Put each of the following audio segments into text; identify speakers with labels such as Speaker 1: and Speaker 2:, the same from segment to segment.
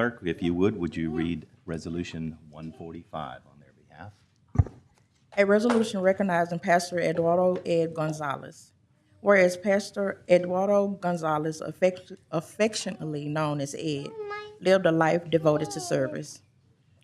Speaker 1: Clerk, if you would you read Resolution 145 on their behalf?
Speaker 2: A resolution recognizing Pastor Eduardo Ed Gonzalez. Whereas Pastor Eduardo Gonzalez, affectionately known as Ed, lived a life devoted to service.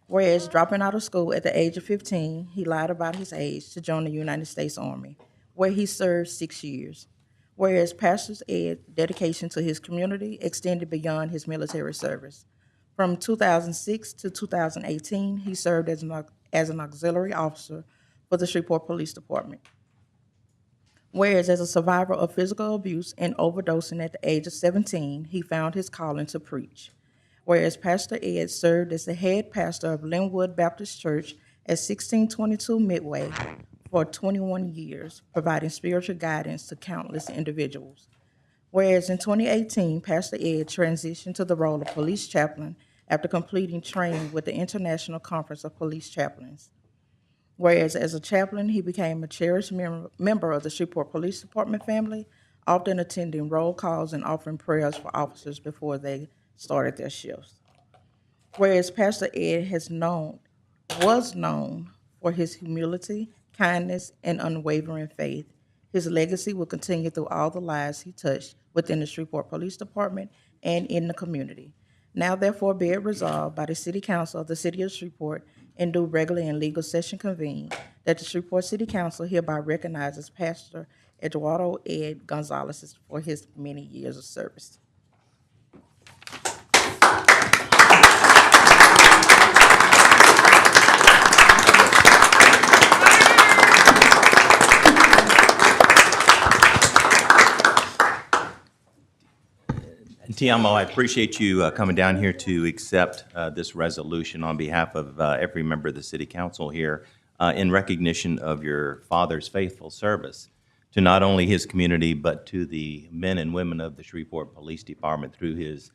Speaker 2: Whereas dropping out of school at the age of 15, he lied about his age to join the United States Army, where he served 6 years. Whereas Pastor Ed's dedication to his community extended beyond his military service. From 2006 to 2018, he served as an auxiliary officer for the Shreveport Police Department. Whereas as a survivor of physical abuse and overdosing at the age of 17, he found his calling to preach. Whereas Pastor Ed served as the head pastor of Linwood Baptist Church at 1622 Midway for 21 years, providing spiritual guidance to countless individuals. Whereas in 2018, Pastor Ed transitioned to the role of police chaplain after completing training with the International Conference of Police Chaplains. Whereas as a chaplain, he became a cherished member of the Shreveport Police Department family, often attending roll calls and offering prayers for officers before they started their shifts. Whereas Pastor Ed was known for his humility, kindness, and unwavering faith. His legacy will continue through all the lives he touched within the Shreveport Police Department and in the community. Now therefore be it resolved by the City Council of the City of Shreveport in due regular and legal session convened that the Shreveport City Council hereby recognizes Pastor Eduardo Ed Gonzalez for his many years of service.
Speaker 1: Tiamo, I appreciate you coming down here to accept this resolution on behalf of every member of the City Council here in recognition of your father's faithful service to not only his community, but to the men and women of the Shreveport Police Department through his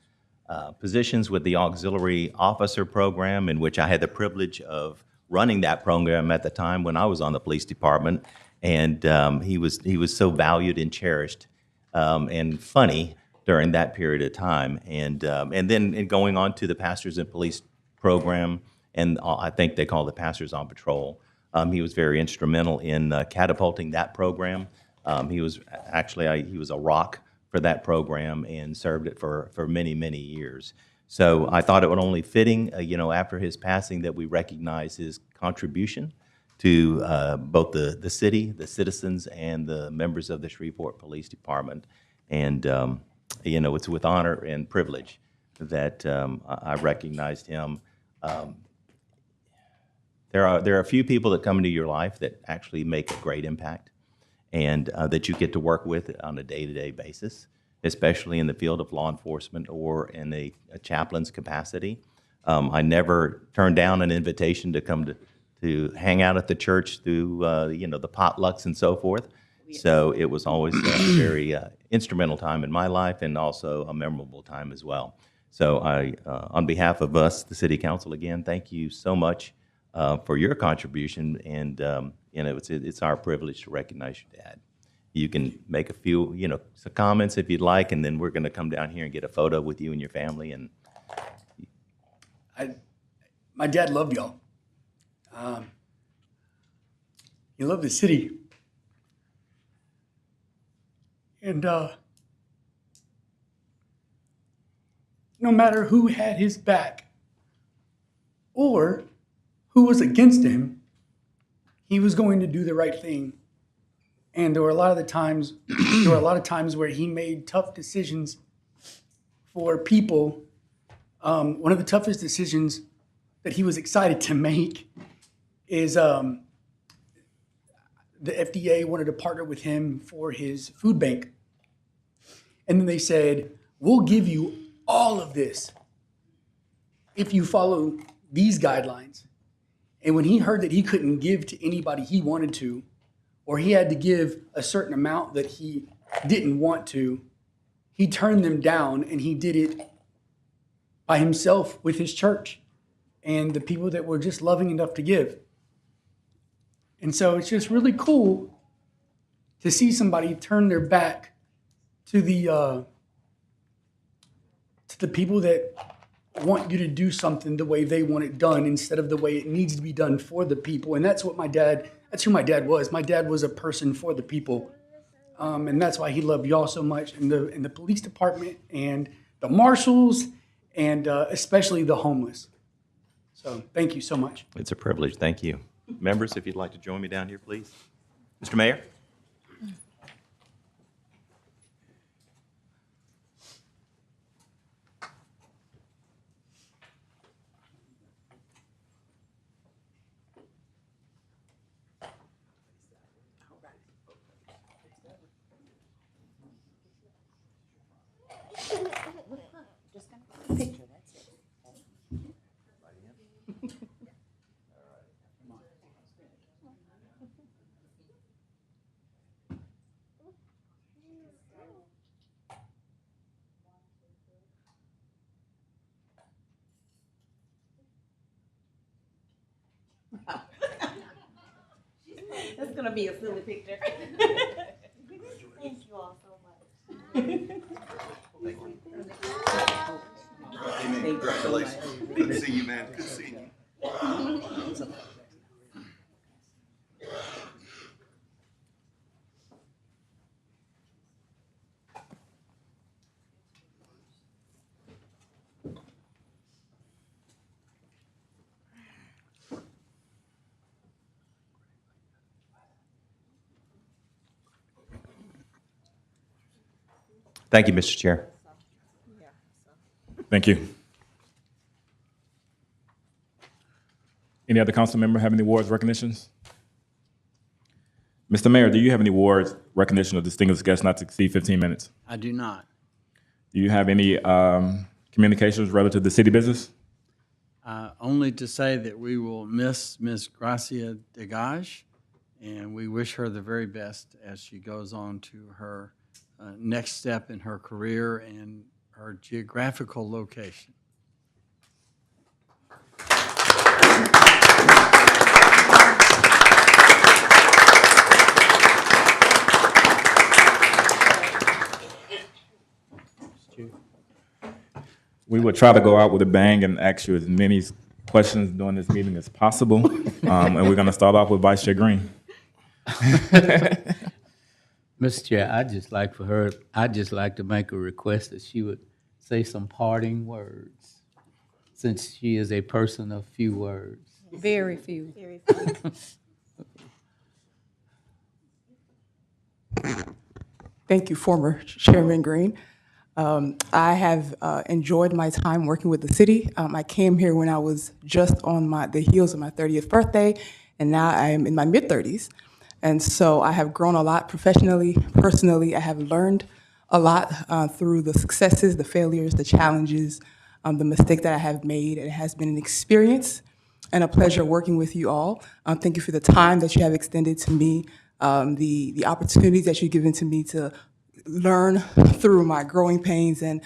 Speaker 1: positions with the Auxiliary Officer Program, in which I had the privilege of running that program at the time when I was on the police department. And he was so valued and cherished and funny during that period of time, and then going on to the Pastors and Police program, and I think they call it Pastors on Patrol. He was very instrumental in catapulting that program. He was a rock for that program and served it for many years. So I thought it would only fitting, after his passing, that we recognize his contribution to both the city, the citizens, and the members of the Shreveport Police Department, and it's with honor and privilege that I recognized him. There are a few people that come into your life that actually make a great impact, and that you get to work with on a day-to-day basis, especially in the field of law enforcement or in a chaplain's capacity. I never turned down an invitation to come to hang out at the church through the potlucks and so forth. So it was always a very instrumental time in my life, and also a memorable time as well. So I, on behalf of us, the City Council, again, thank you so much for your contribution, and it's our privilege to recognize your dad. You can make a few, some comments if you'd like, and then we're going to come down here and get a photo with you and your family. And
Speaker 3: my dad loved y'all. He loved the city. And no matter who had his back or who was against him, he was going to do the right thing. And there were a lot of times where he made tough decisions for people. One of the toughest decisions that he was excited to make is the FDA wanted to partner with him for his food bank. And then they said, we'll give you all of this if you follow these guidelines. And when he heard that he couldn't give to anybody he wanted to, or he had to give a certain amount that he didn't want to, he turned them down, and he did it by himself with his church and the people that were just loving enough to give. And so it's just really cool to see somebody turn their back to the people that want you to do something the way they want it done instead of the way it needs to be done for the people. And that's who my dad was. My dad was a person for the people. And that's why he loved y'all so much, and the police department and the marshals and especially the homeless. So thank you so much.
Speaker 1: It's a privilege. Thank you. Members, if you'd like to join me down here, please. Mr. Mayor?
Speaker 2: That's gonna be a silly picture.
Speaker 4: Thank you all so much.
Speaker 5: Congratulations. Good to see you, man. Good seeing you.
Speaker 1: Thank you, Mr. Chair.
Speaker 6: Thank you. Any other council member have any awards recognitions? Mr. Mayor, do you have any awards recognition of distinguished guests not to exceed 15 minutes?
Speaker 7: I do not.
Speaker 6: Do you have any communications relative to city business?
Speaker 7: Only to say that we will miss Ms. Gracia Degage, and we wish her the very best as she goes on to her next step in her career and her geographical location.
Speaker 6: We will try to go out with a bang and ask you as many questions during this meeting as possible. And we're going to start off with Vice Chair Green.
Speaker 8: Mr. Chair, I'd just like to make a request that she would say some parting words, since she is a person of few words.
Speaker 4: Very few.
Speaker 9: Thank you, former Chairman Green. I have enjoyed my time working with the city. I came here when I was just on the heels of my 30th birthday, and now I am in my mid-30s. And so I have grown a lot professionally, personally. I have learned a lot through the successes, the failures, the challenges, the mistakes that I have made. It has been an experience and a pleasure working with you all. Thank you for the time that you have extended to me, the opportunities that you've given to me to learn through my growing pains. And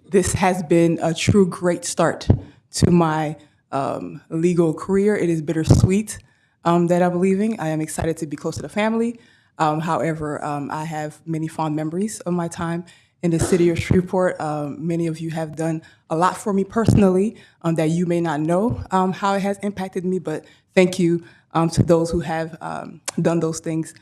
Speaker 9: this has been a true great start to my legal career. It is bittersweet that I'm leaving. I am excited to be close to the family. However, I have many fond memories of my time in the city of Shreveport. Many of you have done a lot for me personally that you may not know how it has impacted me, but thank you to those who have done those things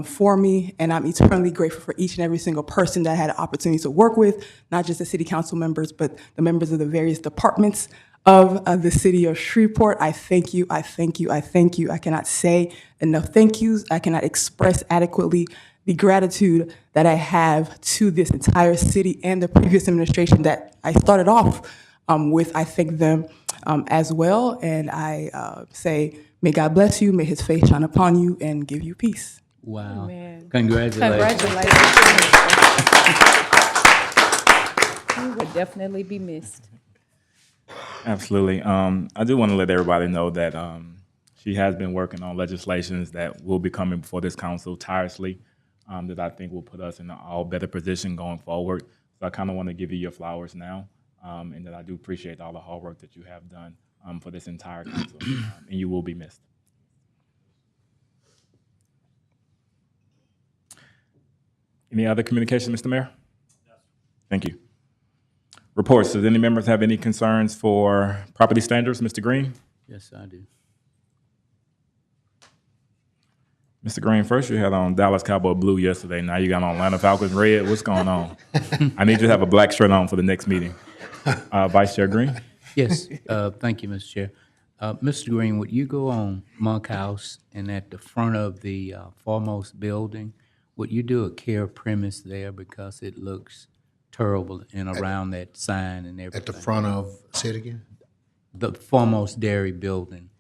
Speaker 9: for me, and I'm eternally grateful for each and every single person that I had an opportunity to work with, not just the city council members, but the members of the various departments of the city of Shreveport. I thank you, I thank you, I thank you. I cannot say enough thank yous. I cannot express adequately the gratitude that I have to this entire city and the previous administration that I started off with. I thank them as well, and I say, may God bless you, may his face shine upon you, and give you peace.
Speaker 8: Wow.
Speaker 4: Amen.
Speaker 8: Congratulations.
Speaker 4: You would definitely be missed.
Speaker 6: Absolutely. I do want to let everybody know that she has been working on legislations that will be coming before this council tirelessly, that I think will put us in an all better position going forward. So I kind of want to give you your flowers now, and that I do appreciate all the hard work that you have done for this entire council, and you will be missed. Any other communication, Mr. Mayor? Thank you. Reports. Does any members have any concerns for property standards? Mr. Green?
Speaker 8: Yes, I do.
Speaker 6: Mr. Green, first you had on Dallas Cowboy blue yesterday. Now you got on Atlanta Falcons red. What's going on? I need you to have a black shirt on for the next meeting. Vice Chair Green?
Speaker 8: Yes, thank you, Mr. Chair. Mr. Green, would you go on Monk House and at the front of the foremost building, would you do a care premise there because it looks terrible and around that sign and everything?
Speaker 10: At the front of, say it again?
Speaker 8: The foremost dairy building.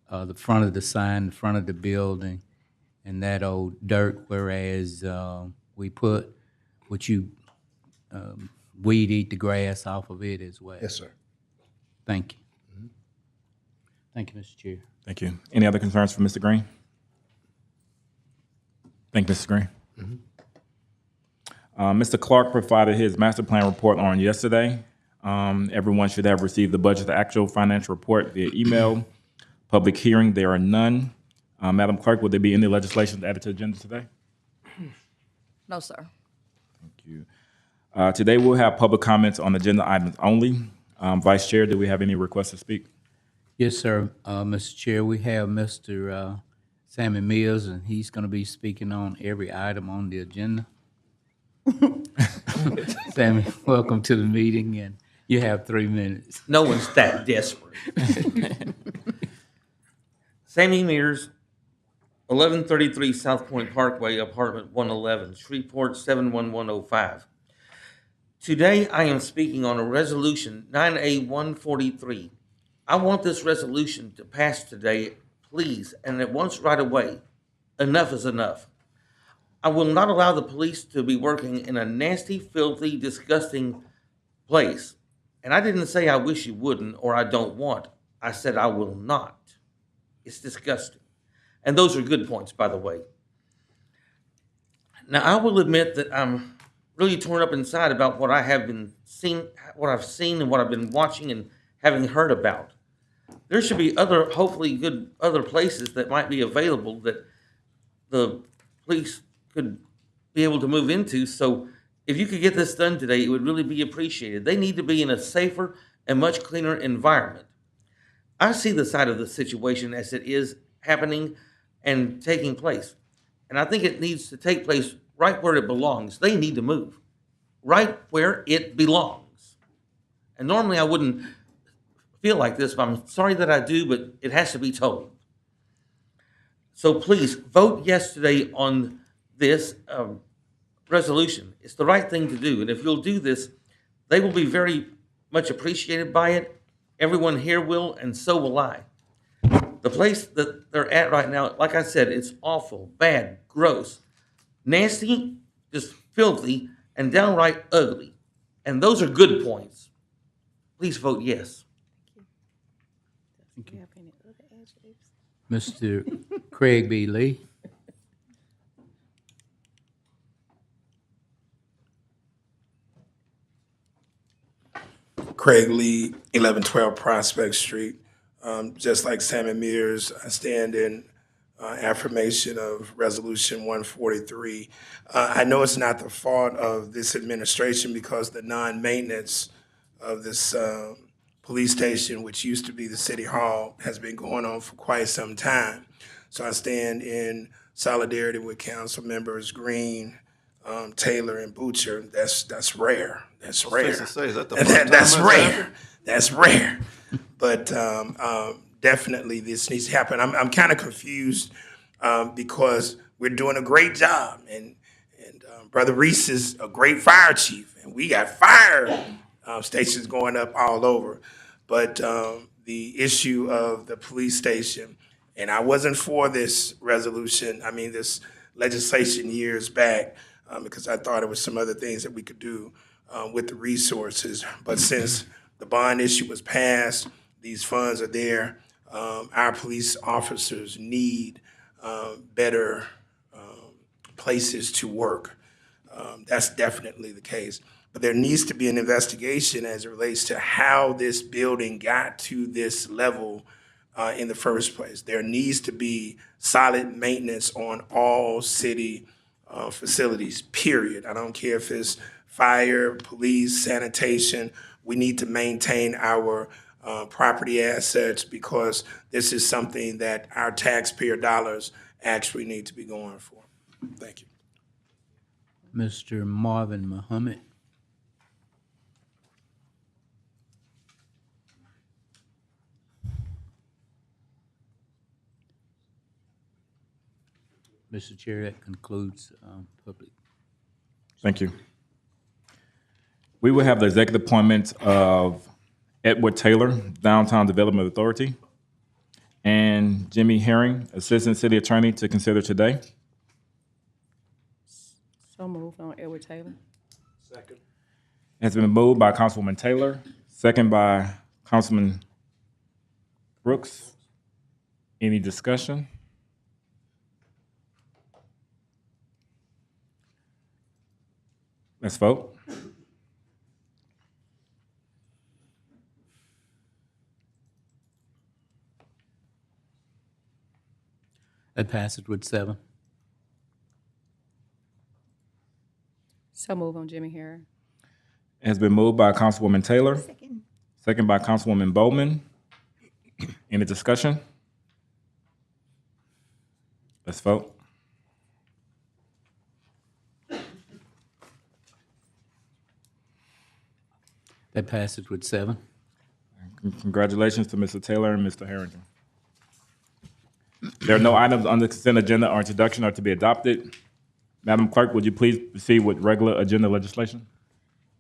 Speaker 8: The front of the sign, the front of the building, and that old dirt, whereas would you weed eat the grass off of it as well?
Speaker 10: Yes, sir.
Speaker 8: Thank you. Thank you, Mr. Chair.
Speaker 6: Thank you. Any other concerns for Mr. Green? Thank you, Mr. Green. Mr. Clark provided his master plan report on yesterday. Everyone should have received the budget, the actual financial report via email. Public hearing, there are none. Madam Clerk, would there be any legislation added to the agenda today?
Speaker 2: No, sir.
Speaker 6: Thank you. Today we'll have public comments on agenda items only. Vice Chair, do we have any requests to speak?
Speaker 8: Yes, sir. Mr. Chair, we have Mr. Sammy Mills, and he's going to be speaking on every item on the agenda. Sammy, welcome to the meeting, and you have 3 minutes.
Speaker 11: No one's that desperate. Sammy Mears, 1133 South Point Parkway, apartment 111, Shreveport 71105. Today I am speaking on a resolution 9A143. I want this resolution to pass today, please, and at once right away. Enough is enough. I will not allow the police to be working in a nasty, filthy, disgusting place. And I didn't say I wish you wouldn't or I don't want. I said I will not. It's disgusting. And those are good points, by the way. Now, I will admit that I'm really torn up inside about what I've seen and what I've been watching and having heard about. There should be other, hopefully good other places that might be available that the police could be able to move into. So if you could get this done today, it would really be appreciated. They need to be in a safer and much cleaner environment. I see the side of the situation as it is happening and taking place. And I think it needs to take place right where it belongs. They need to move right where it belongs. And normally I wouldn't feel like this, but I'm sorry that I do, but it has to be told. So please vote yes today on this resolution. It's the right thing to do. And if you'll do this, they will be very much appreciated by it. Everyone here will, and so will I. The place that they're at right now, like I said, it's awful, bad, gross, nasty, just filthy, and downright ugly. And those are good points. Please vote yes.
Speaker 8: Thank you. Mr. Craig B. Lee.
Speaker 12: Craig Lee, 1112 Prospect Street. Just like Sammy Mears, I stand in affirmation of Resolution 143. I know it's not the fault of this administration because the non-maintenance of this police station, which used to be the city hall, has been going on for quite some time. So I stand in solidarity with council members Green, Taylor, and Butcher. That's rare. That's rare.
Speaker 5: Say, is that the first time
Speaker 12: That's rare.
Speaker 5: happened?
Speaker 12: That's rare. But definitely this needs to happen. I'm kind of confused because we're doing a great job, and Brother Reese is a great fire chief, and we got fire stations going up all over. But the issue of the police station, and I wasn't for this resolution, this legislation years back, because I thought it was some other things that we could do with the resources. But since the bond issue was passed, these funds are there. Our police officers need better places to work. That's definitely the case. But there needs to be an investigation as it relates to how this building got to this level in the first place. There needs to be solid maintenance on all city facilities, period. I don't care if it's fire, police, sanitation. We need to maintain our property assets because this is something that our taxpayer dollars actually need to be going for. Thank you.
Speaker 8: Mr. Marvin Muhammad. Mr. Chair, that concludes public.
Speaker 6: Thank you. We will have the executive appointments of Edward Taylor, Downtown Development Authority, and Jimmy Herring, Assistant City Attorney, to consider today.
Speaker 4: So moved on Edward Taylor.
Speaker 12: Second.
Speaker 6: It's been moved by Councilwoman Taylor, second by Councilman Brooks. Any discussion? Let's vote.
Speaker 8: That passes with 7.
Speaker 4: So moved on Jimmy Herring.
Speaker 6: It has been moved by Councilwoman Taylor, second by Councilwoman Bowman. Any discussion? Let's vote.
Speaker 8: That passes with 7.
Speaker 6: Congratulations to Mr. Taylor and Mr. Harrington. There are no items on the consent agenda or introduction are to be adopted. Madam Clerk, would you please proceed with regular agenda legislation?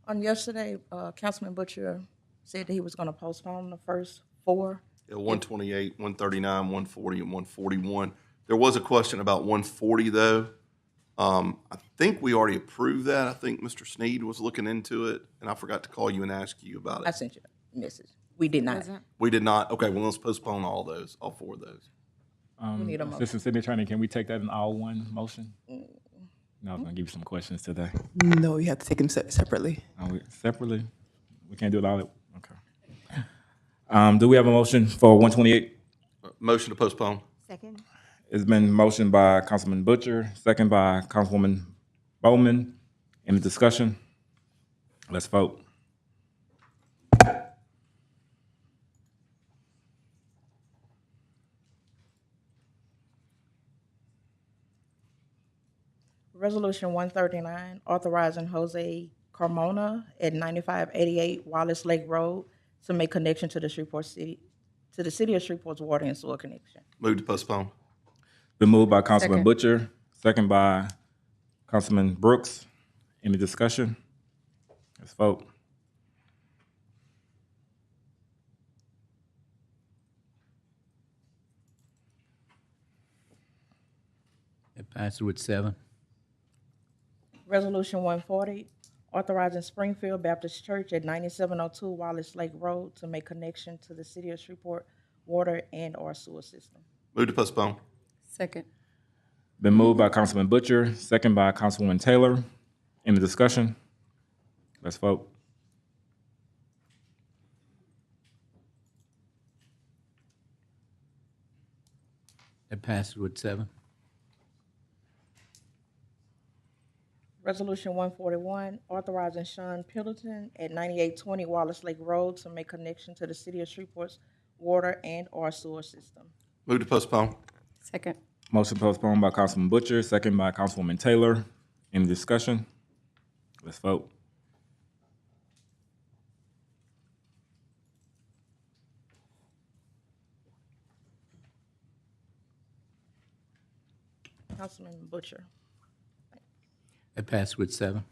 Speaker 2: On yesterday, Councilman Butcher said that he was going to postpone the first 4.
Speaker 5: Yeah, 128, 139, 140, and 141. There was a question about 140, though. I think we already approved that. I think Mr. Sneed was looking into it, and I forgot to call you and ask you about
Speaker 2: I
Speaker 5: it.
Speaker 2: sent you a message. We did not.
Speaker 5: We did not? Okay, well, let's postpone all 4 of those.
Speaker 2: We need a motion.
Speaker 6: Assistant City Attorney, can we take that in all one motion? No, I was gonna give you some questions today.
Speaker 9: No, you have to take them separately.
Speaker 6: Separately? We can't do it all at, okay. Do we have a motion for 128?
Speaker 5: Motion to postpone.
Speaker 13: Second.
Speaker 6: It's been motioned by Councilman Butcher, second by Councilwoman Bowman. Any discussion? Let's vote.
Speaker 2: Resolution 139, authorizing Jose Carmona at 9588 Wallace Lake Road to make connection to the city of Shreveport's water and sewer connection.
Speaker 5: Move to postpone.
Speaker 6: Been moved by Councilman
Speaker 4: Second.
Speaker 6: Butcher, second by Councilman Brooks. Any discussion? Let's vote.
Speaker 8: That passes with 7.
Speaker 2: Resolution 140, authorizing Springfield Baptist Church at 9702 Wallace Lake Road to make connection to the city of Shreveport water and/or sewer system.
Speaker 5: Move to postpone.
Speaker 4: Second.
Speaker 6: Been moved by Councilman Butcher, second by Councilwoman Taylor. Any discussion? Let's vote.
Speaker 8: That passes with 7.
Speaker 2: Resolution 141, authorizing Sean Piddleton at 9820 Wallace Lake Road to make connection to the city of Shreveport's water and/or sewer system.
Speaker 5: Move to postpone.
Speaker 4: Second.
Speaker 6: Motion postponed by Councilman Butcher, second by Councilwoman Taylor. Any discussion? Let's vote.
Speaker 2: Councilman Butcher.
Speaker 8: That passes with 7.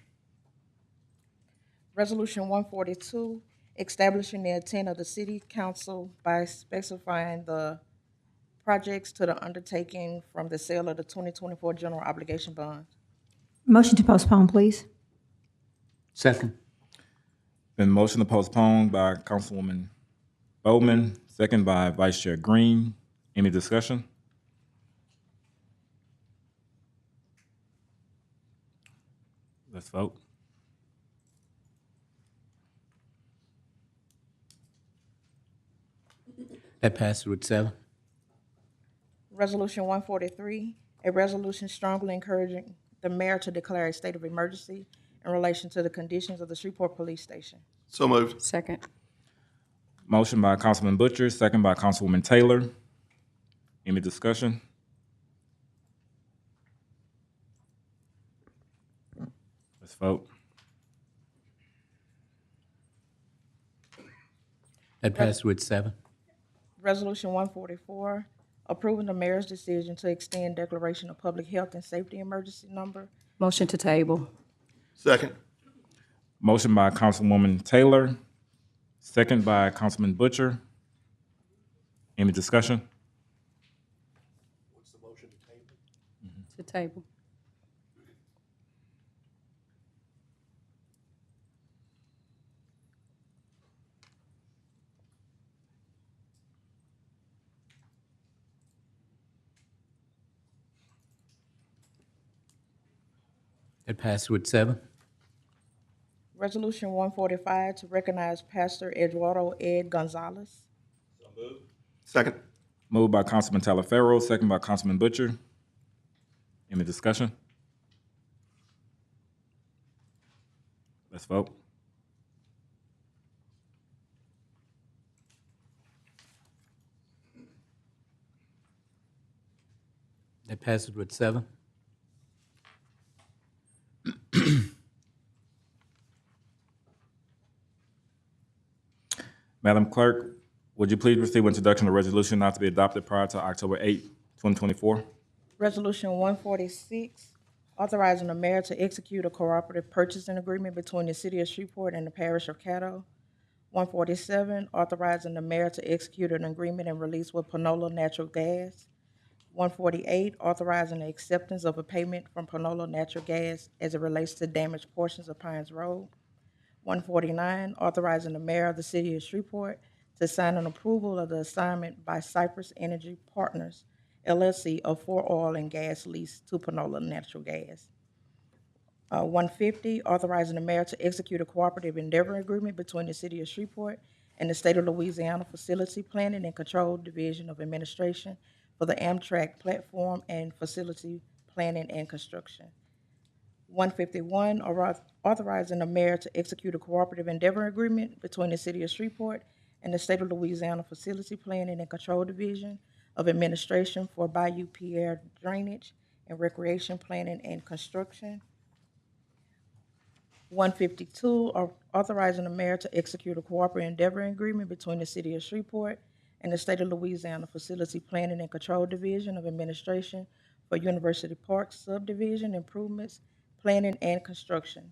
Speaker 2: Resolution 142, establishing the intent of the city council by specifying the projects to the undertaking from the sale of the 2024 general obligation bonds.
Speaker 13: Motion to postpone, please.
Speaker 8: Second.
Speaker 6: Been motion to postpone by Councilwoman Bowman, second by Vice Chair Green. Any discussion? Let's vote.
Speaker 8: That passes with 7.
Speaker 2: Resolution 143, a resolution strongly encouraging the mayor to declare a state of emergency in relation to the conditions of the Shreveport Police Station.
Speaker 5: So moved.
Speaker 4: Second.
Speaker 6: Motion by Councilman Butcher, second by Councilwoman Taylor. Any discussion? Let's vote.
Speaker 8: That passed with 7.
Speaker 2: Resolution 144, approving the mayor's decision to extend declaration of public health and safety emergency number.
Speaker 4: Motion to table.
Speaker 5: Second.
Speaker 6: Motion by Councilwoman Taylor, second by Councilman Butcher. Any discussion?
Speaker 4: To table.
Speaker 8: That passed with 7.
Speaker 2: Resolution 145, to recognize Pastor Eduardo Ed Gonzalez.
Speaker 5: Second.
Speaker 6: Moved by Councilman Talaferro, second by Councilman Butcher. Any discussion? Let's vote.
Speaker 8: That passes with 7.
Speaker 6: Madam Clerk, would you please proceed with introduction of resolution not to be adopted prior to October 8, 2024?
Speaker 2: Resolution 146, authorizing the mayor to execute a cooperative purchasing agreement between the city of Shreveport and the parish of Caddo. 147, authorizing the mayor to execute an agreement and release with Panola Natural Gas. 148, authorizing the acceptance of a payment from Panola Natural Gas as it relates to damaged portions of Pines Road. 149, authorizing the mayor of the city of Shreveport to sign an approval of the assignment by Cypress Energy Partners, LLC, of 4 oil and gas lease to Panola Natural Gas. 150, authorizing the mayor to execute a cooperative endeavor agreement between the city of Shreveport and the state of Louisiana Facility Planning and Control Division of Administration for the Amtrak Platform and Facility Planning and Construction. 151, authorizing the mayor to execute a cooperative endeavor agreement between the city of Shreveport and the state of Louisiana Facility Planning and Control Division of Administration for Bayou Pierre Drainage and Recreation Planning and Construction. 152, authorizing the mayor to execute a cooperative endeavor agreement between the city of Shreveport and the state of Louisiana Facility Planning and Control Division of Administration for University Park Subdivision Improvements, Planning and Construction.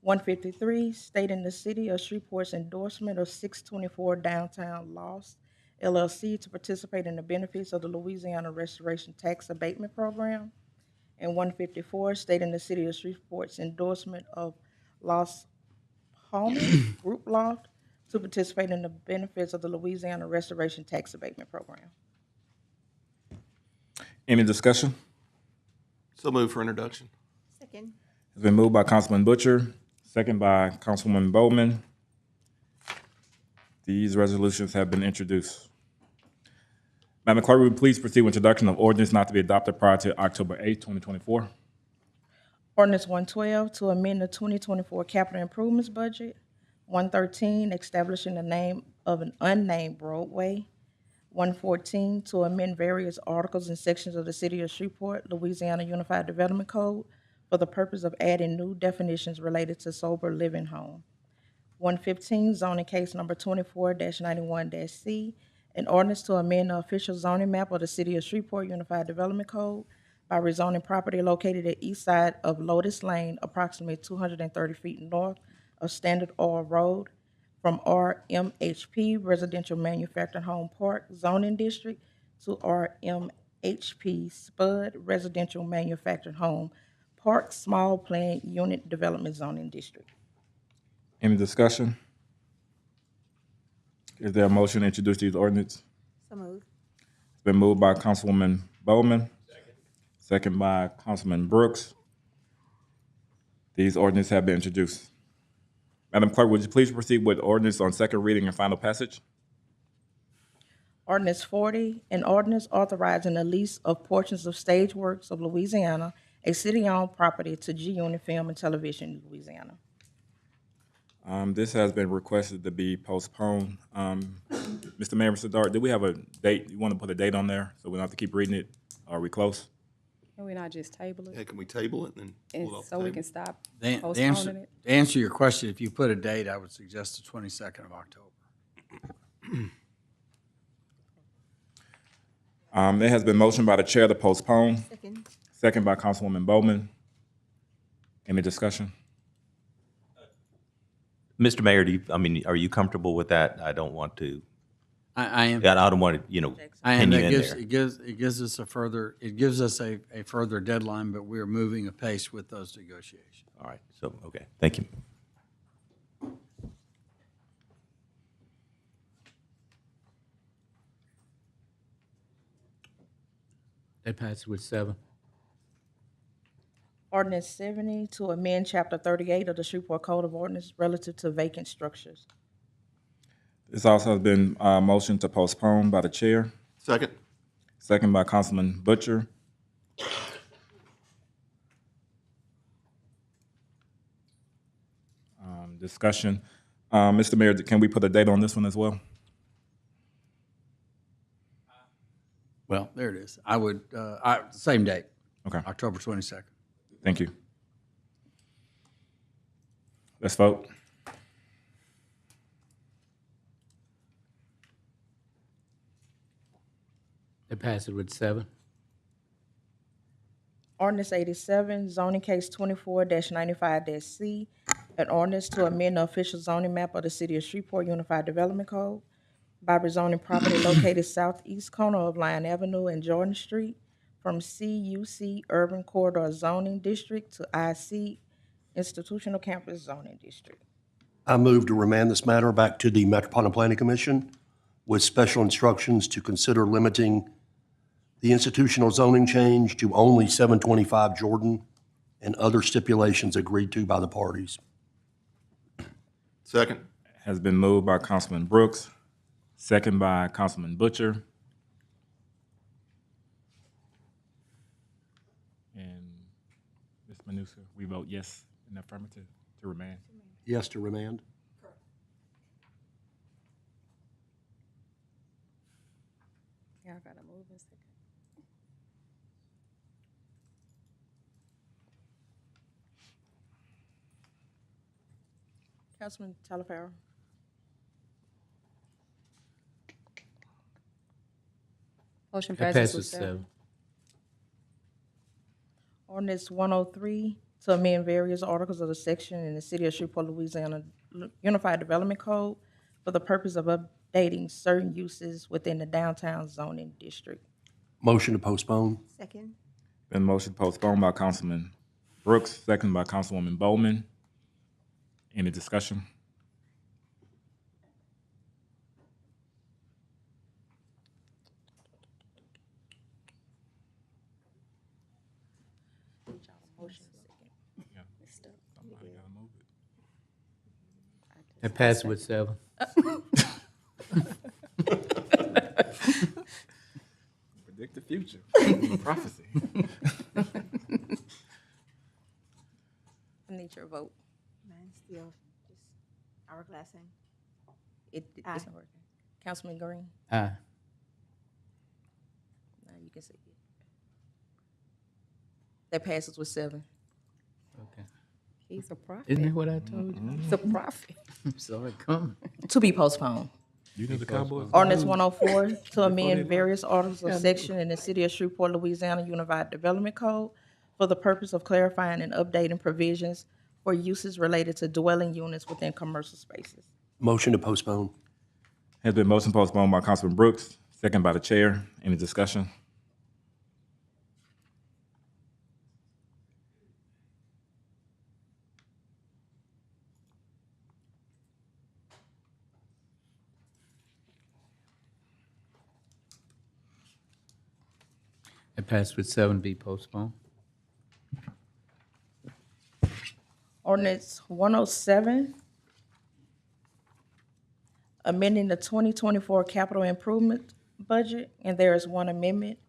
Speaker 2: 153, stating the city of Shreveport's endorsement of 624 Downtown Lost, LLC, to participate in the benefits of the Louisiana Restoration Tax Abatement Program. And 154, stating the city of Shreveport's endorsement of Los Palmas Group Loft to participate in the benefits of the Louisiana Restoration Tax Abatement Program.
Speaker 6: Any discussion?
Speaker 5: So moved for introduction.
Speaker 13: Second.
Speaker 6: It's been moved by Councilman Butcher, second by Councilwoman Bowman. These resolutions have been introduced. Madam Clerk, will you please proceed with introduction of ordinance not to be adopted prior to October 8, 2024?
Speaker 2: Ordinance 112, to amend the 2024 capital improvements budget. 113, establishing the name of an unnamed roadway. 114, to amend various articles and sections of the City of Shreveport, Louisiana Unified Development Code for the purpose of adding new definitions related to sober living home. 115, zoning case number 24-91-C, an ordinance to amend the official zoning map of the City of Shreveport Unified Development Code by rezoning property located at east side of Lotus Lane, approximately 230 feet north of Standard Oil Road, from RMHP Residential Manufactured Home Park Zoning District to RMHP Spud Residential Manufactured Home Park Small Plan Unit Development Zoning District.
Speaker 6: Any discussion? Is there a motion to introduce these ordinances?
Speaker 13: So moved.
Speaker 6: It's been moved by Councilwoman Bowman, second by Councilman Brooks. These ordinances have been introduced. Madam Clerk, would you please proceed with ordinance on second reading and final passage?
Speaker 2: Ordinance 40, an ordinance authorizing the lease of portions of Stage Works of Louisiana a city-owned property to G-Unit Film and Television, Louisiana.
Speaker 6: This has been requested to be postponed. Mr. Mayor, Mr. Dart, do we have a date? You want to put a date on there so we don't have to keep reading it? Are we close?
Speaker 4: Can we not just table
Speaker 5: Yeah,
Speaker 4: it?
Speaker 5: can we table it and then
Speaker 4: And
Speaker 5: pull it off
Speaker 4: so
Speaker 5: the
Speaker 4: we
Speaker 5: table?
Speaker 4: can stop
Speaker 7: The
Speaker 4: postponing
Speaker 7: answer,
Speaker 4: it?
Speaker 7: to answer your question, if you put a date, I would suggest the 22nd of October.
Speaker 6: There has been motion by the chair to postpone. Second by Councilwoman Bowman. Any discussion?
Speaker 1: Mr. Mayor, are you comfortable with that? I don't want to,
Speaker 7: I am.
Speaker 1: I don't want to,
Speaker 7: I am.
Speaker 1: pin you
Speaker 7: That
Speaker 1: in
Speaker 7: gives,
Speaker 1: there.
Speaker 7: it gives us a further deadline, but we are moving apace with those negotiations.
Speaker 1: All right, so, okay, thank you.
Speaker 8: That passes with 7.
Speaker 2: Ordinance 70 to amend Chapter 38 of the Shreveport Code of Ordinance relative to vacant structures.
Speaker 6: This also has been motion to postpone by the chair.
Speaker 5: Second.
Speaker 6: Second by Councilman Butcher. Discussion. Mr. Mayor, can we put a date on this one as well?
Speaker 7: Well, there it is. I would, same date,
Speaker 6: Okay,
Speaker 7: October 22nd.
Speaker 6: thank you. Let's vote.
Speaker 8: That passes with 7.
Speaker 2: Ordinance 87, zoning case 24-95-C, an ordinance to amend the official zoning map of the City of Shreveport Unified Development Code by rezoning property located southeast corner of Lyon Avenue and Jordan Street from CUC Urban Corridor Zoning District to IC Institutional Campus Zoning District.
Speaker 10: I move to remand this matter back to the Metropolitan Planning Commission with special instructions to consider limiting the institutional zoning change to only 725 Jordan and other stipulations agreed to by the parties.
Speaker 5: Second.
Speaker 6: Has been moved by Councilman Brooks, second by Councilman Butcher. And Ms. Manuska, we vote yes in the affirmative to remand.
Speaker 10: Yes to remand?
Speaker 4: Y'all gotta move in a second.
Speaker 2: Councilman Talaferro.
Speaker 4: Motion
Speaker 8: That
Speaker 4: passes
Speaker 8: passes
Speaker 4: with
Speaker 8: with
Speaker 4: 7.
Speaker 8: 7.
Speaker 2: Ordinance 103 to amend various articles of the section in the City of Shreveport, Louisiana Unified Development Code for the purpose of updating certain uses within the downtown zoning district.
Speaker 10: Motion to postpone?
Speaker 13: Second.
Speaker 6: Been motion postponed by Councilman Brooks, second by Councilwoman Bowman. Any discussion?
Speaker 8: That passes with 7.
Speaker 6: Predict the future. Prophecy.
Speaker 2: I need your vote.
Speaker 13: Mine's still just hourglassing.
Speaker 2: It isn't working. Councilman Green?
Speaker 8: Aye.
Speaker 2: Now you can see it. That passes with 7.
Speaker 8: Okay.
Speaker 4: He's a prophet.
Speaker 8: Isn't that what I told you?
Speaker 4: He's a prophet.
Speaker 8: Saw it coming.
Speaker 2: To be postponed.
Speaker 6: You know the Cowboys?
Speaker 2: Ordinance 104 to amend various articles of section in the City of Shreveport, Louisiana Unified Development Code for the purpose of clarifying and updating provisions for uses related to dwelling units within commercial spaces.
Speaker 10: Motion to postpone?
Speaker 6: Has been motion postponed by Councilman Brooks, second by the chair. Any discussion?
Speaker 8: That passes with 7, be postponed.
Speaker 2: Ordinance 107, amending the 2024 capital improvement budget, and there is one amendment.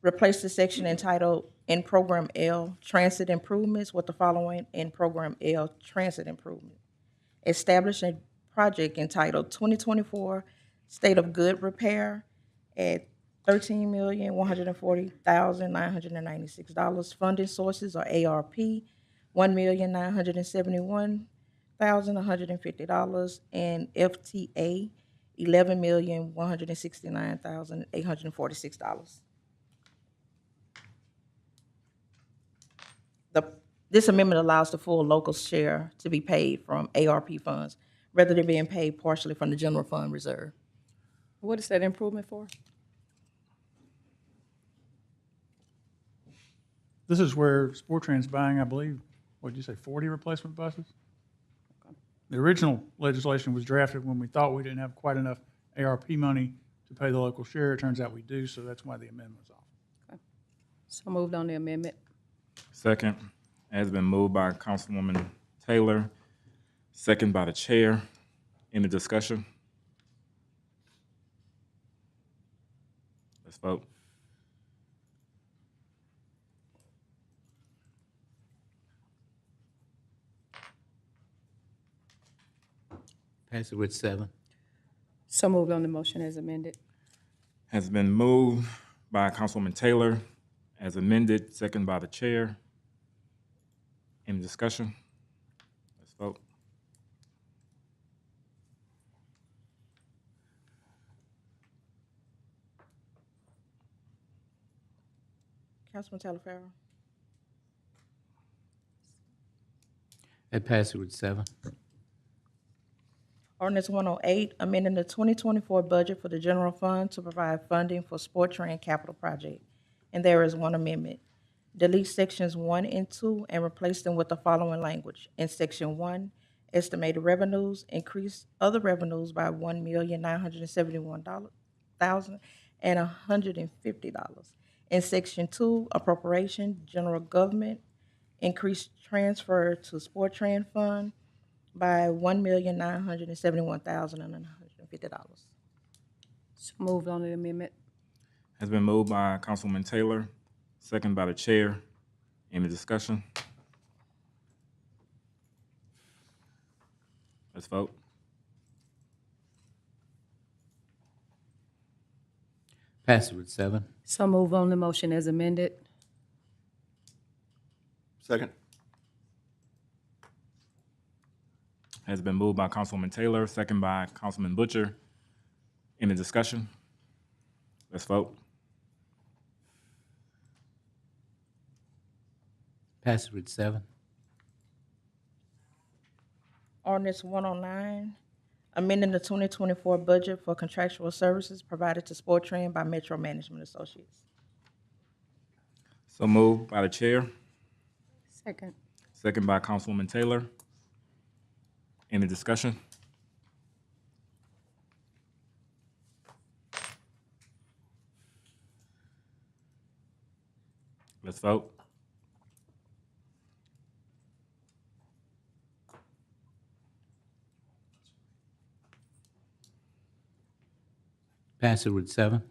Speaker 2: Replace the section entitled in Program L, Transit Improvements, with the following in Program L, Transit Improvement. Establish a project entitled 2024 State of Good Repair at $13,140,996. Funding sources are ARP, $1,971,150, and FTA, $11,169,846. This amendment allows the full local share to be paid from ARP funds rather than being paid partially from the general fund reserve.
Speaker 4: What is that improvement for?
Speaker 14: This is where Sportran's buying, I believe, what'd you say, 40 replacement buses? The original legislation was drafted when we thought we didn't have quite enough ARP money to pay the local share. It turns out we do, so that's why the amendment was off.
Speaker 4: So moved on the amendment.
Speaker 6: Second. Has been moved by Councilwoman Taylor, second by the chair. Any discussion? Let's vote.
Speaker 8: Pass it with 7.
Speaker 4: So moved on the motion as amended.
Speaker 6: Has been moved by Councilwoman Taylor, as amended, second by the chair. Any discussion? Let's vote.
Speaker 2: Councilman Taylor Farrell.
Speaker 8: That passes with 7.
Speaker 2: Ordinance 108, amending the 2024 budget for the general fund to provide funding for Sport Train capital project. And there is one amendment. Delete sections 1 and 2 and replace them with the following language. In section 1, estimated revenues, increase other revenues by $1,971,150. In section 2, appropriation, general government, increase transfer to Sport Train Fund by $1,971,150.
Speaker 4: So moved on the amendment.
Speaker 6: Has been moved by Councilwoman Taylor, second by the chair. Any discussion? Let's vote.
Speaker 8: Pass it with 7.
Speaker 4: So move on the motion as amended.
Speaker 5: Second.
Speaker 6: Has been moved by Councilwoman Taylor, second by Councilman Butcher. Any discussion? Let's vote.
Speaker 8: Pass it with 7.
Speaker 2: Ordinance 109, amending the 2024 budget for contractual services provided to Sport Train by Metro Management Associates.
Speaker 6: So moved by the chair,
Speaker 4: Second.
Speaker 6: second by Councilwoman Taylor. Any discussion? Let's vote.
Speaker 8: Pass it with 7.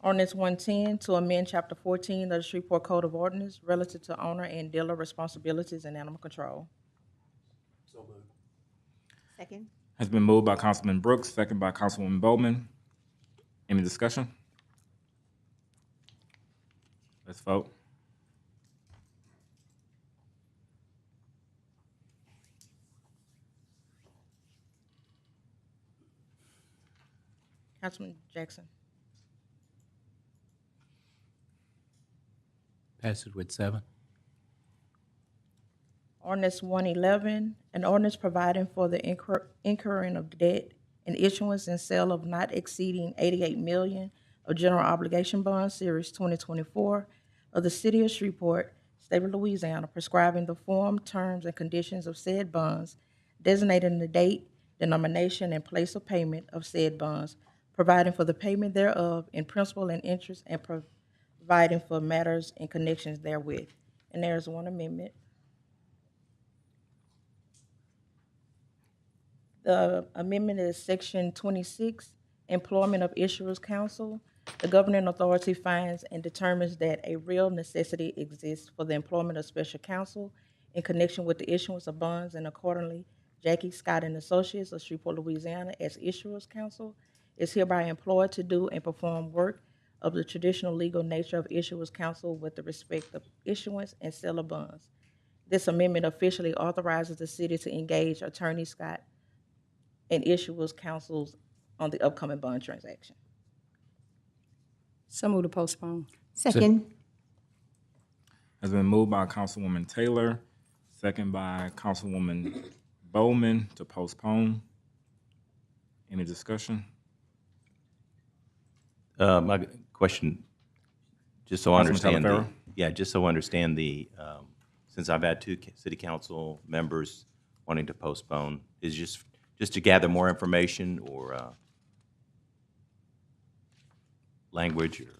Speaker 2: Ordinance 110, to amend Chapter 14 of the Shreveport Code of Ordinance relative to owner and dealer responsibilities in animal control.
Speaker 13: Second.
Speaker 6: Has been moved by Councilman Brooks, second by Councilwoman Bowman. Any discussion? Let's vote.
Speaker 2: Councilman Jackson.
Speaker 8: Pass it with 7.
Speaker 2: Ordinance 111, an ordinance providing for the incurring of debt and issuance and sale of not exceeding $88 million of general obligation bonds, Series 2024, of the City of Shreveport, State of Louisiana, prescribing the form, terms, and conditions of said bonds, designating the date, denomination, and place of payment of said bonds, providing for the payment thereof in principal and interest, and providing for matters in connections therewith. And there is one amendment. The amendment is Section 26, Employment of Issuers Counsel, The governing authority finds and determines that a real necessity exists for the employment of special counsel in connection with the issuance of bonds, and accordingly, Jackie Scott and Associates of Shreveport, Louisiana, as issuers counsel, is hereby employed to do and perform work of the traditional legal nature of issuers counsel with the respect of issuance and sale of bonds. This amendment officially authorizes the city to engage Attorney Scott and issuers counsels on the upcoming bond transaction.
Speaker 4: So move to postpone.
Speaker 13: Second.
Speaker 6: Has been moved by Councilwoman Taylor, second by Councilwoman Bowman to postpone. Any discussion?
Speaker 1: My question, just so I
Speaker 6: Councilman
Speaker 1: understand,
Speaker 6: Talaferro?
Speaker 1: just so I understand since I've had two city council members wanting to postpone, is just to gather more information or language or?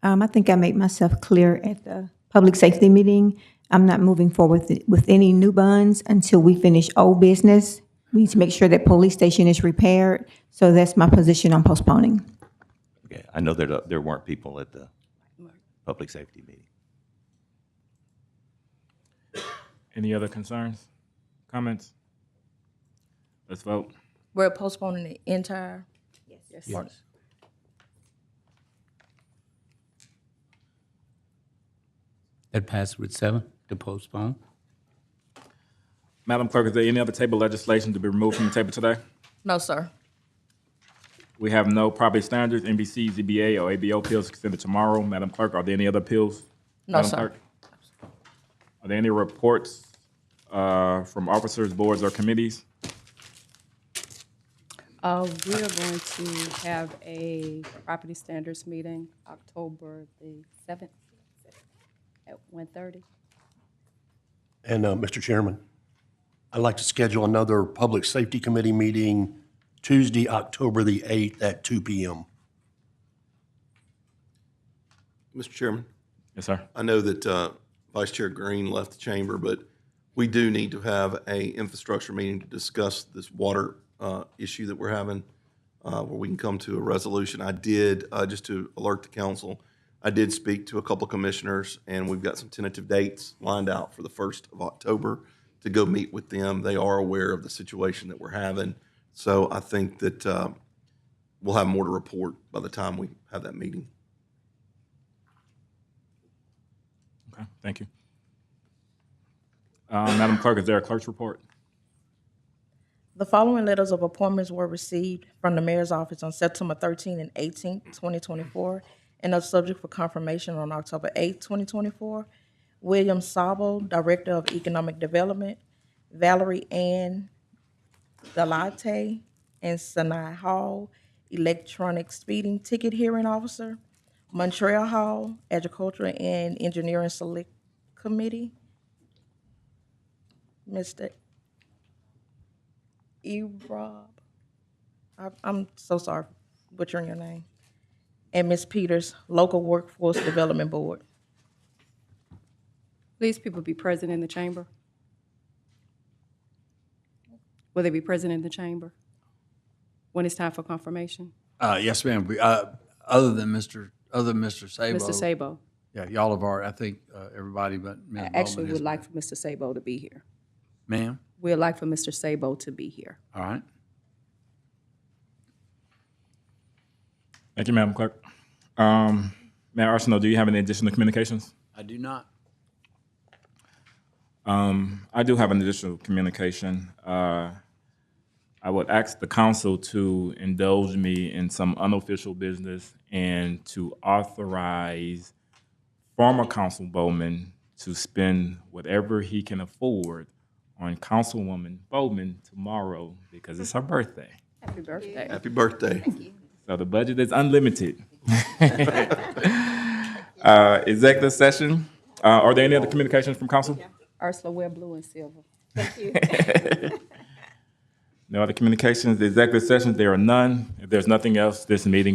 Speaker 13: I think I made myself clear at the public safety meeting. I'm not moving forward with any new bonds until we finish old business. We need to make sure that police station is repaired. So that's my position on postponing.
Speaker 1: Okay, I know that there weren't people at the public safety meeting.
Speaker 6: Any other concerns, comments? Let's vote.
Speaker 2: We're postponing the entire.
Speaker 8: Yes. That passed with 7 to postpone.
Speaker 6: Madam Clerk, is there any other table legislation to be removed from the table today?
Speaker 2: No, sir.
Speaker 6: We have no property standards, NBC, ZBA, or ABO appeals extended tomorrow. Madam Clerk, are there any other appeals?
Speaker 2: No,
Speaker 6: Madam
Speaker 2: sir.
Speaker 6: Clerk? Are there any reports from officers, boards, or committees?
Speaker 4: We are going to have a property standards meeting October the 7th at 1:30.
Speaker 10: And, Mr. Chairman, I'd like to schedule another Public Safety Committee meeting Tuesday, October the 8th at 2 p.m.
Speaker 5: Mr. Chairman,
Speaker 6: Yes, sir.
Speaker 5: I know that Vice Chair Green left the chamber, but we do need to have a infrastructure meeting to discuss this water issue that we're having, where we can come to a resolution. I did, just to alert the council, I did speak to a couple commissioners, and we've got some tentative dates lined out for the 1st of October to go meet with them. They are aware of the situation that we're having. So I think that we'll have more to report by the time we have that meeting.
Speaker 6: Okay, thank you. Madam Clerk, is there a clerk's report?
Speaker 2: The following letters of appointments were received from the mayor's office on September 13 and 18, 2024, and are subject for confirmation on October 8, 2024. William Sabo, Director of Economic Development, Valerie Ann Galate, and Sanai Hall, Electronic Speeding Ticket Hearing Officer, Montreal Hall, Agriculture and Engineering Select Committee, Mr. Rob. I'm so sorry for butchering your name. And Ms. Peters, Local Workforce Development Board.
Speaker 4: Please, people be present in the chamber. Will they be present in the chamber when it's time for confirmation?
Speaker 7: Yes, ma'am. Other than Mr. Sabo.
Speaker 4: Mr. Sabo.
Speaker 7: Yeah, y'all have already, I think, everybody but Ms. Bowman
Speaker 4: Actually,
Speaker 7: has
Speaker 4: would like
Speaker 7: been.
Speaker 4: for Mr. Sabo to be here.
Speaker 7: Ma'am,
Speaker 4: We'd like for Mr. Sabo to be here.
Speaker 7: all right.
Speaker 6: Thank you, Madam Clerk. Mayor Arsenault, do you have any additional communications?
Speaker 7: I do not.
Speaker 6: I do have an additional communication. I would ask the council to indulge me in some unofficial business and to authorize former Council Bowman to spend whatever he can afford on Councilwoman Bowman tomorrow because it's her birthday.
Speaker 4: Happy birthday.
Speaker 5: Happy birthday.
Speaker 6: So the budget is unlimited. Executive session. Are there any other communications from council?
Speaker 4: Ursula, wear blue and silver.
Speaker 6: No other communications. The executive sessions, there are none. If there's nothing else, this meeting